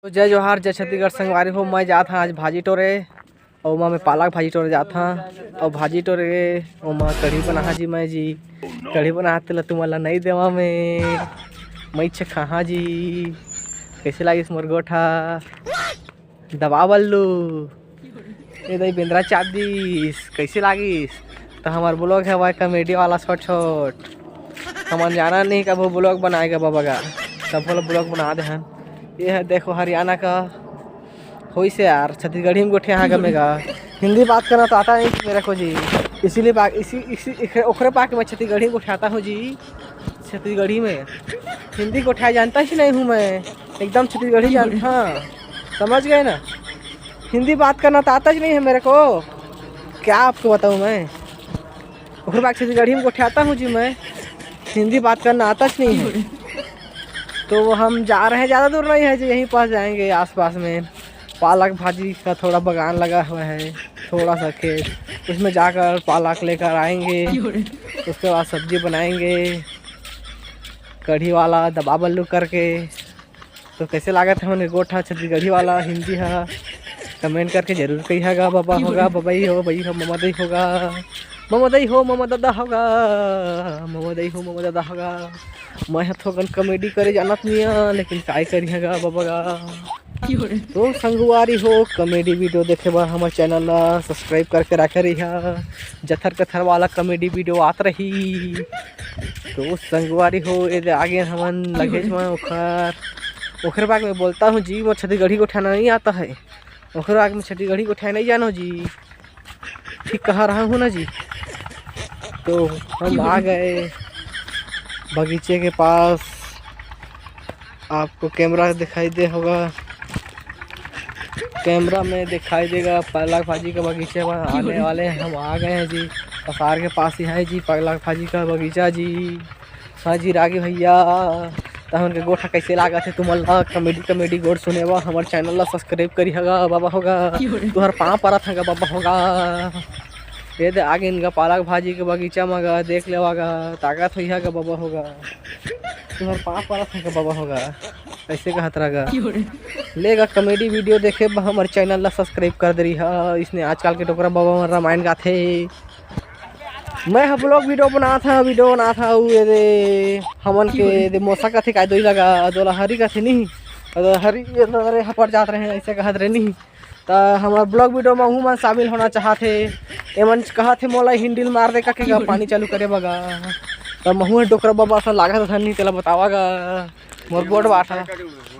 तो जय जोहार जय छत्तीसगढ़ संगवारी हो। मैं जात हाँ आज भाजी टोरे और मैं पालक भाजी टोरे जात हाँ और भाजी टोरे और मैं कढ़ी बना जी। मैं जी कढ़ी बनाते ला तुम्हारा नहीं देवा मैं इच्छा खा जी। कैसे लागिस मोर गोठा दबा बल्लू ये दही बेंद्रा चाप दिस कैसे लागिस। तो हमार ब्लॉग है वह कॉमेडी वाला छोट छोट हमार जाना नहीं कब वो ब्लॉग बनाएगा बाबा का सब वाला ब्लॉग बना दे हम। ये है देखो हरियाणा का हो से यार छत्तीसगढ़ी में गोठे यहाँ गमेगा। हिंदी बात करना तो आता नहीं मेरे को जी, इसीलिए इसी ओखरे पा के मैं छत्तीसगढ़ी में उठाता हूँ जी। छत्तीसगढ़ी में हिंदी को उठाया जानता ही नहीं हूँ मैं, एकदम छत्तीसगढ़ी जानता हाँ, समझ गए ना। हिंदी बात करना तो आता ही नहीं है मेरे को, क्या आपको बताऊँ मैं। ओखरे पा के छत्तीसगढ़ी में उठाता हूँ जी मैं, हिंदी बात करना आता ही नहीं है। तो हम जा रहे हैं, ज़्यादा दूर नहीं है जी, यहीं पास जाएंगे आसपास में। पालक भाजी का थोड़ा बागान लगा हुआ है, थोड़ा सा खेत, उसमें जाकर पालक लेकर आएंगे, उसके बाद सब्जी बनाएंगे कढ़ी वाला दबा बल्लू करके। तो कैसे लागत है उन्हें गोठा छत्तीसगढ़ी वाला हिंदी है, कमेंट करके जरूर कहिएगा। बाबा होगा बबई हो बई हो ममा दई होगा ममा दई हो ममा दादा होगा ममा दई हो ममा दादा होगा। मैं थोड़ा कॉमेडी करे जानत नहीं है, लेकिन काय करिएगा बाबा का। तो संगवारी हो कॉमेडी वीडियो देखे बार हमारे चैनल ला सब्सक्राइब करके रखे रही, जथर कथर वाला कॉमेडी वीडियो आत रही। तो संगवारी हो ये आगे हमन लगेज में ओखर बाग में बोलता हूँ जी, मैं छत्तीसगढ़ी को उठाना नहीं आता है, ओखर बाग में छत्तीसगढ़ी को उठाना नहीं जानो जी, ठीक कहा रहा हूँ ना जी। तो हम आ गए बगीचे के पास, आपको कैमरा दिखाई दे होगा, कैमरा में दिखाई देगा पालक भाजी का बगीचा में आने वाले हैं। हम आ गए हैं जी, पसार के पास ही है जी पालक भाजी का बगीचा जी। हाँ जी रागी भैया, तो उनके गोठा कैसे लागा थे तुम्हारा कॉमेडी गोट सुने बा हमारे चैनल ला सब्सक्राइब करिएगा बाबा होगा, तुहर पाँव परत है बाबा होगा। ये दे आगे इनका पालक भाजी के बगीचा मगा देख लेवागा, ताकत हुई है बाबा होगा, तुम्हारे पाँव परत है बाबा होगा, ऐसे कहत रहेगा। लेगा कॉमेडी वीडियो देखे हमारे चैनल ला सब्सक्राइब कर दे रही है। इसने आजकल के टोकरा बाबा रामायण गाथे, मैं हम ब्लॉग वीडियो बना था ये दे हमन के दे मोसा का थे का दोई लगा दोला हरी का थे नहीं हरी ये अरे हपट जात रहे हैं ऐसे कहत रहे नहीं। तो हमारा ब्लॉग वीडियो में हूँ शामिल होना चाहते एमन कहा थे मोला हिंडिल मार दे का पानी चालू करे बगा। तो महू डोकरा बाबा सा लागत था नहीं तेला बतावागा मोर बोर्ड बाटा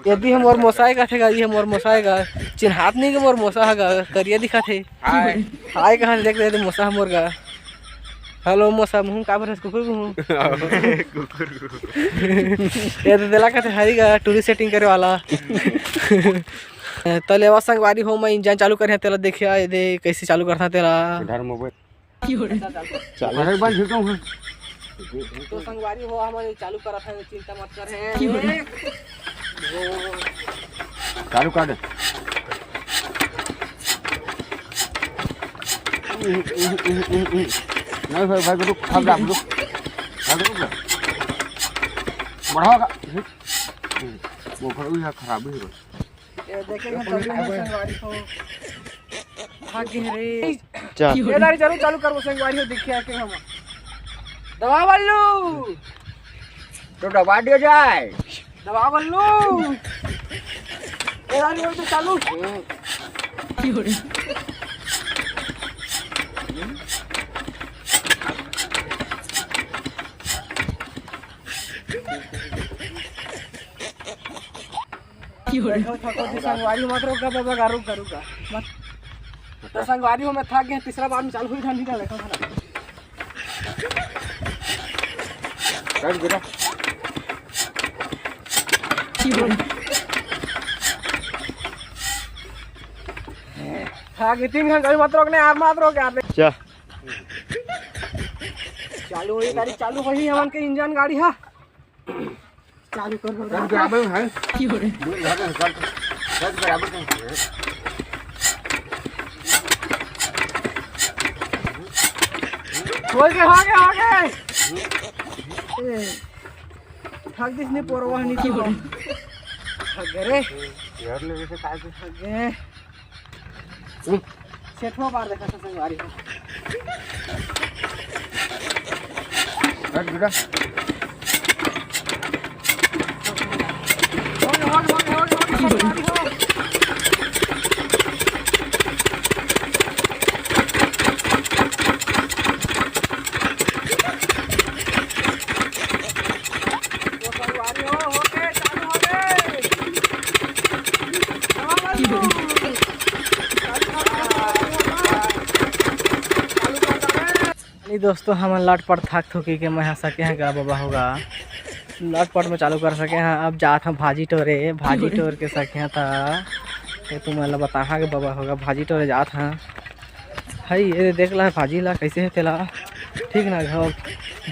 यदि हम मोर मोसाए का थे ये मोर मोसाए का चिन्हात नहीं के मोर मोसा है करिया दिखा थे हाय कहाँ देख रहे थे मोसा मोर का। हेलो मोसा मुँह का भरस कुकुर ये तो दिला का थे हरी का टूरिस्ट सेटिंग करे वाला। तो लेवा संगवारी हो मैं इंजन चालू करे तेला देखिया ये दे कैसे चालू करता तेला तो संगवारी हो हमारे चालू करा था, चिंता मत कर चालू कर दे नहीं भाई रुक भाग बढ़ाओगा वो खराब ही ये देखेंगे संगवारी हो भाग्य रे चल चालू कर वो संगवारी हो देखिए के हम दबा बल्लू तो दबा दिया जाए दबा बल्लू ये गाड़ी तो चालू संगवारी मत रोका बाबा रुका मत। तो संगवारी हो मैं थक गया, तीसरा बार में चालू हुई ठंडी का देखो हाँ 3 घंटे मत रोकने आप मत रोक यार चालू हुई गाड़ी चालू हुई हमन के इंजन गाड़ी है चालू कर बराबर है हो गए थक दिस नहीं पोरवा नहीं थक गए रे यार ले से काय आगे सेठवा बार देखा था संगवारी हो हट बेटा दोस्तों हम लटपट थक थुकी के मैं सके हैं गा बाबा होगा लटपट में चालू कर सके हैं। अब जात हम भाजी टोरे के सके हैं था ये तुम्हें बता के बाबा होगा भाजी टोरे जात हैं हई ये देख ला भाजी ला कैसे है तेला ठीक ना घर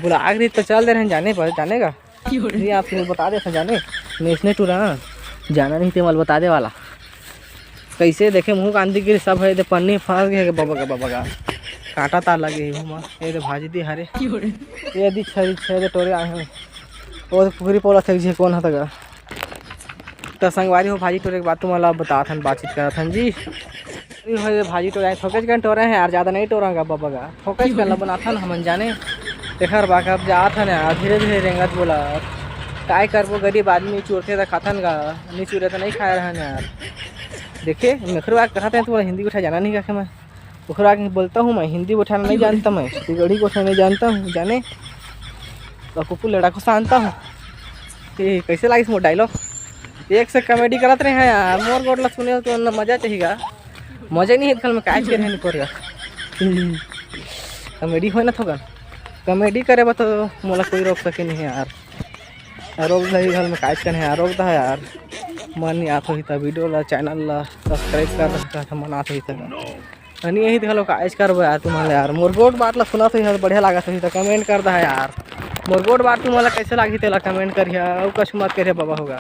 बुला आगरी तो चल दे रहे हैं जाने पर जाने का ये आप बता दे जाने नेशनल टूर जाना नहीं थे मल बता दे वाला कैसे देखे मुँह कांदी गिरी सब है पन्नी फंस गए बाबा का काटा तार लगे ये भाजी दी हरे ये दी छे टोरे आए हैं वो पुखरी पोला थे जी कौन था तो संगवारी हो भाजी टोरे के बाद तुम्हारा बता था बातचीत करा था जी भाजी टोरे थोकेज का टोरे हैं यार ज़्यादा नहीं टोरागा बाबा का थोकेज का बना था ना हम जाने देखा बाका अब जा था ना धीरे धीरे रेंगत बोला काय करबो गरीब आदमी चूरते तो खाता ना नहीं चूरे तो नहीं खाया रहा यार देखिए मेखरवा कहते हैं तुम्हारा हिंदी उठा जाना नहीं क्या मैं उखरा के बोलता हूँ मैं हिंदी उठाना नहीं जानता मैं गढ़ी को उठाना नहीं जानता हूँ जाने तो कुकू लड़ा को शानता हूँ कैसे लगी मोर डायलॉग एक से कॉमेडी करते रहे हैं यार मोर गोटला सुने तो मजा चाहिएगा मजा नहीं है कल में काज करे नहीं पड़ेगा कॉमेडी हो ना थोड़ा कॉमेडी करे तो मोला कोई रोक सके नहीं यार रोक नहीं घर में काज करे यार रोक है यार मन नहीं आता ही था वीडियो ला चैनल ला सब्सक्राइब कर रखा था मन आता ही था नहीं यही देखा लोग आज करबो यार तुम्हारे यार मोर गोट बात ला सुना तो बढ़िया लगा तो कमेंट कर दा यार मोर गोट बात तुम्हारा कैसे लगी तेला कमेंट करिए और कुछ मत करिए बाबा होगा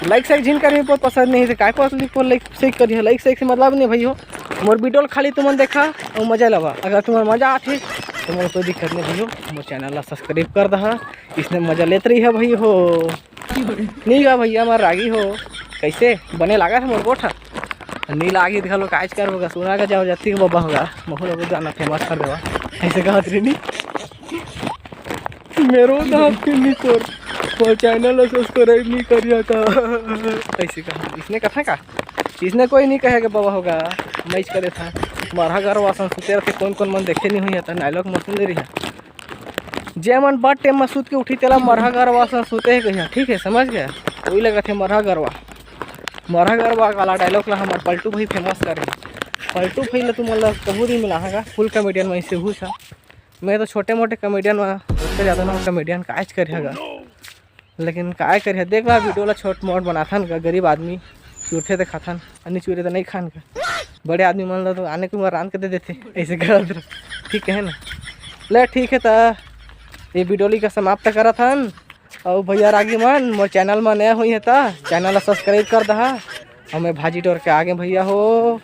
लाइक से जिन करिए बहुत पसंद नहीं थे काय को लाइक से करिए लाइक से मतलब नहीं भाई हो मोर वीडियो खाली तुम देखा और मजा लगा अगर तुम्हारा मजा आते तो मोर कोई दिक्कत नहीं भाई हो मोर चैनल ला सब्सक्राइब कर दा इसने मजा लेते रही है भाई हो नहीं गा भैया हमारा रागी हो कैसे बने लगा था मोर गोट नहीं लागी दिखा लो काज कर होगा सुना का जाओ जाती है बाबा होगा महू लोग गाना फेमस कर देवा ऐसे कहा नहीं मेरो नाम नहीं तोर चैनल सब्सक्राइब नहीं करिया था ऐसे कहा इसने कथा का इसने कोई नहीं कहेगा बाबा होगा मैच करे था मरहा घर वासन सुते रखे कौन कौन मन देखे नहीं हुई था डायलॉग मत दे रही है जे मन बड़ टाइम में सूत के उठी तेला मरहा घर वासन सुते है कहिया ठीक है समझ गया वही लगा थे मरहा गरवा वाला डायलॉग ला हमारे पलटू भाई फेमस करे पलटू भाई ला तुम्हारा कबू नहीं मिला है फुल कॉमेडियन में से घुसा मैं तो छोटे मोटे कॉमेडियन में उससे ज़्यादा ना कॉमेडियन काज करेगा लेकिन काय करे देख ला वीडियो ला छोट मोट बनाथन का गरीब आदमी चूठे तो खाथन अन्य चूरे तो नहीं खान का बड़े आदमी मान लो तो आने को रान के दे देते ऐसे कर ठीक है ना ले ठीक है तो ये वीडियो ली का समाप्त करा था और भैया रागी मन मोर चैनल में नया हुई है तो चैनल सब्सक्राइब कर दहा और मैं भाजी टोर के आगे भैया हो